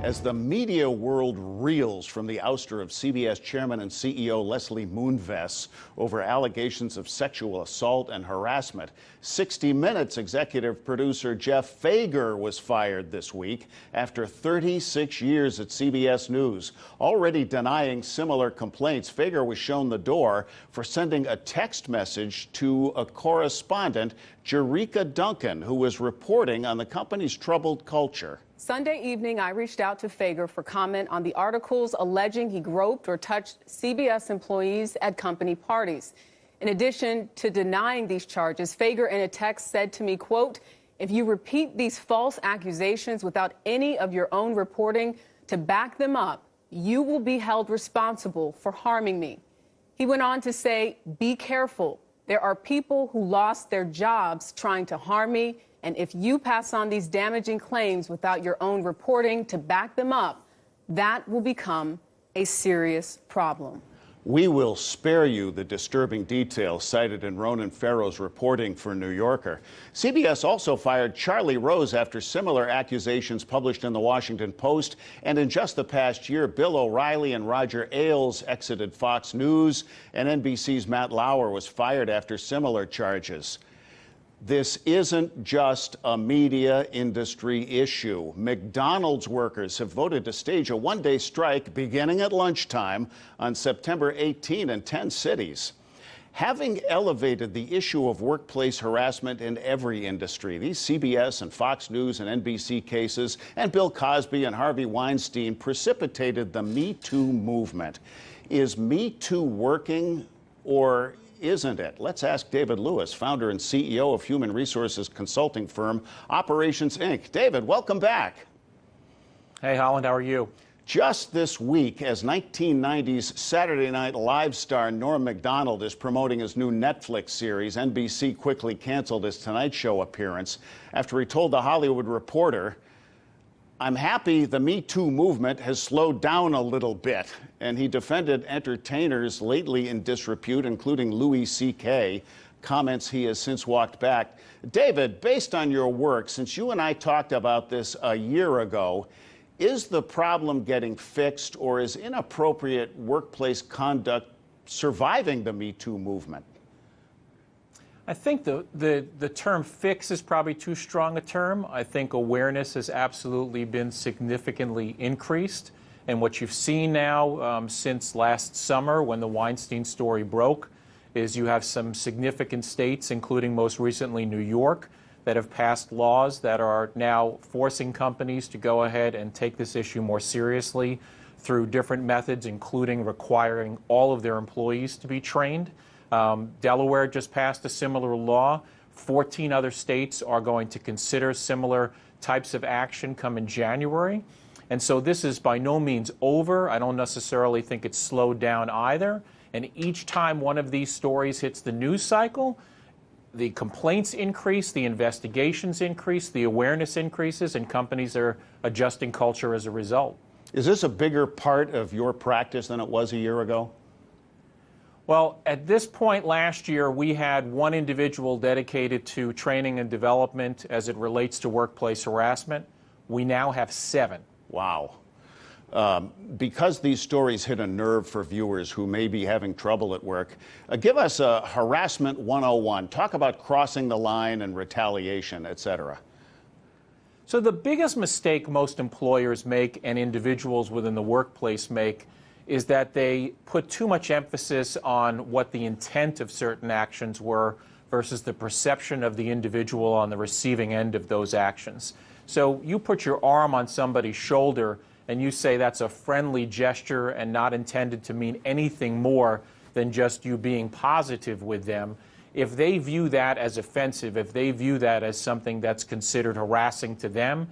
As the media world reels from the ouster of CBS chairman and CEO Leslie Moonves over allegations of sexual assault and harassment, 60 Minutes executive producer Jeff Fager was fired this week after 36 years at CBS News. Already denying similar complaints, Fager was shown the door for sending a text message to a correspondent, Jerika Duncan, who was reporting on the company's troubled culture. Sunday evening, I reached out to Fager for comment on the articles alleging he groped or touched CBS employees at company parties. In addition to denying these charges, Fager in a text said to me, quote, "If you repeat these false accusations without any of your own reporting to back them up, you will be held responsible for harming me." He went on to say, "Be careful. There are people who lost their jobs trying to harm me. And if you pass on these damaging claims without your own reporting to back them up, that will become a serious problem." We will spare you the disturbing details cited in Ronan Farrow's reporting for New Yorker. CBS also fired Charlie Rose after similar accusations published in the Washington Post. And in just the past year, Bill O'Reilly and Roger Ailes exited Fox News, and NBC's Matt Lauer was fired after similar charges. This isn't just a media industry issue. McDonald's workers have voted to stage a one-day strike beginning at lunchtime on September 18 in 10 cities. Having elevated the issue of workplace harassment in every industry, these CBS and Fox News and NBC cases and Bill Cosby and Harvey Weinstein precipitated the Me Too movement. Is Me Too working, or isn't it? Let's ask David Lewis, founder and CEO of human resources consulting firm Operations Inc. David, welcome back. Hey, Holland, how are you? Just this week, as 1990s Saturday Night Live star Norm Macdonald is promoting his new Netflix series, NBC quickly canceled his Tonight Show appearance after he told The Hollywood Reporter, "I'm happy the Me Too movement has slowed down a little bit." And he defended entertainers lately in disrepute, including Louis C.K., comments he has since walked back. David, based on your work, since you and I talked about this a year ago, is the problem getting fixed, or is inappropriate workplace conduct surviving the Me Too movement? I think the term fix is probably too strong a term. I think awareness has absolutely been significantly increased. And what you've seen now since last summer when the Weinstein story broke is you have some significant states, including most recently New York, that have passed laws that are now forcing companies to go ahead and take this issue more seriously through different methods, including requiring all of their employees to be trained. Delaware just passed a similar law. 14 other states are going to consider similar types of action come in January. And so this is by no means over. I don't necessarily think it's slowed down either. And each time one of these stories hits the news cycle, the complaints increase, the investigations increase, the awareness increases, and companies are adjusting culture as a result. Is this a bigger part of your practice than it was a year ago? Well, at this point last year, we had one individual dedicated to training and development as it relates to workplace harassment. We now have 7. Wow. Because these stories hit a nerve for viewers who may be having trouble at work, give us a harassment 101. Talk about crossing the line and retaliation, et cetera. So the biggest mistake most employers make and individuals within the workplace make is that they put too much emphasis on what the intent of certain actions were versus the perception of the individual on the receiving end of those actions. So you put your arm on somebody's shoulder and you say that's a friendly gesture and not intended to mean anything more than just you being positive with them. If they view that as offensive, if they view that as something that's considered harassing to them,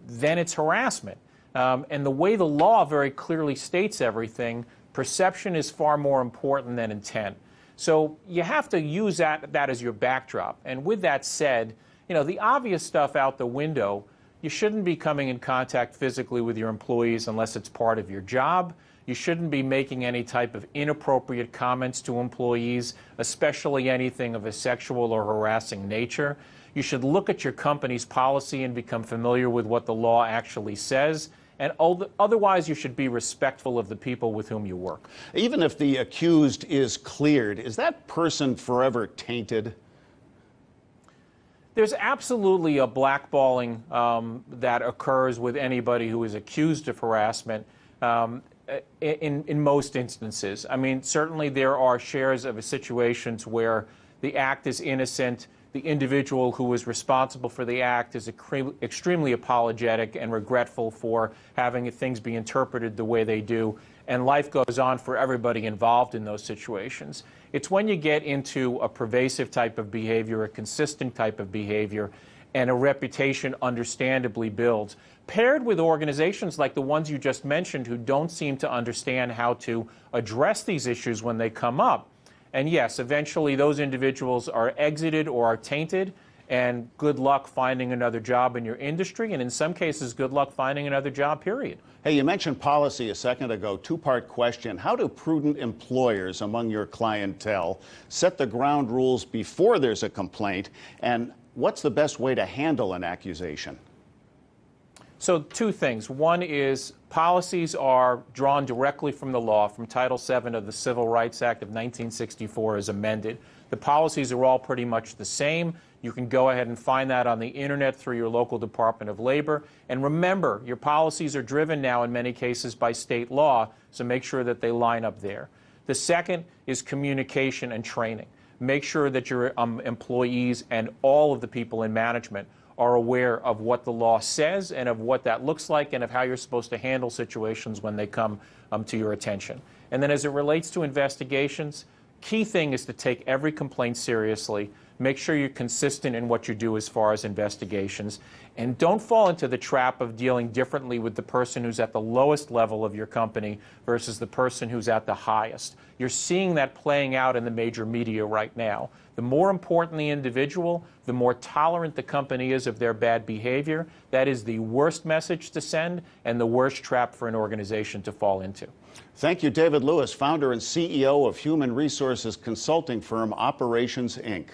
then it's harassment. And the way the law very clearly states everything, perception is far more important than intent. So you have to use that as your backdrop. And with that said, you know, the obvious stuff out the window, you shouldn't be coming in contact physically with your employees unless it's part of your job. You shouldn't be making any type of inappropriate comments to employees, especially anything of a sexual or harassing nature. You should look at your company's policy and become familiar with what the law actually says And otherwise, you should be respectful of the people with whom you work. Even if the accused is cleared, is that person forever tainted? There's absolutely a blackballing that occurs with anybody who is accused of harassment in most instances. I mean, certainly there are shares of situations where the act is innocent, the individual who is responsible for the act is extremely apologetic and regretful for having things be interpreted the way they do, and life goes on for everybody involved in those situations. It's when you get into a pervasive type of behavior, a consistent type of behavior, and a reputation understandably builds, paired with organizations like the ones you just mentioned who don't seem to understand how to address these issues when they come up. And yes, eventually those individuals are exited or are tainted, and good luck finding another job in your industry, and in some cases, good luck finding another job, period. Hey, you mentioned policy a second ago. Two-part question. How do prudent employers among your clientele set the ground rules before there's a complaint, and what's the best way to handle an accusation? So two things. One is policies are drawn directly from the law, from Title VII of the Civil Rights Act of 1964 as amended. The policies are all pretty much the same. You can go ahead and find that on the internet through your local Department of Labor. And remember, your policies are driven now in many cases by state law, so make sure that they line up there. The second is communication and training. Make sure that your employees and all of the people in management are aware of what the law says and of what that looks like and of how you're supposed to handle situations when they come to your attention. And then as it relates to investigations, key thing is to take every complaint seriously. Make sure you're consistent in what you do as far as investigations. And don't fall into the trap of dealing differently with the person who's at the lowest level of your company versus the person who's at the highest. You're seeing that playing out in the major media right now. The more important the individual, the more tolerant the company is of their bad behavior. That is the worst message to send and the worst trap for an organization to fall into. Thank you, David Lewis, founder and CEO of human resources consulting firm Operations, Inc.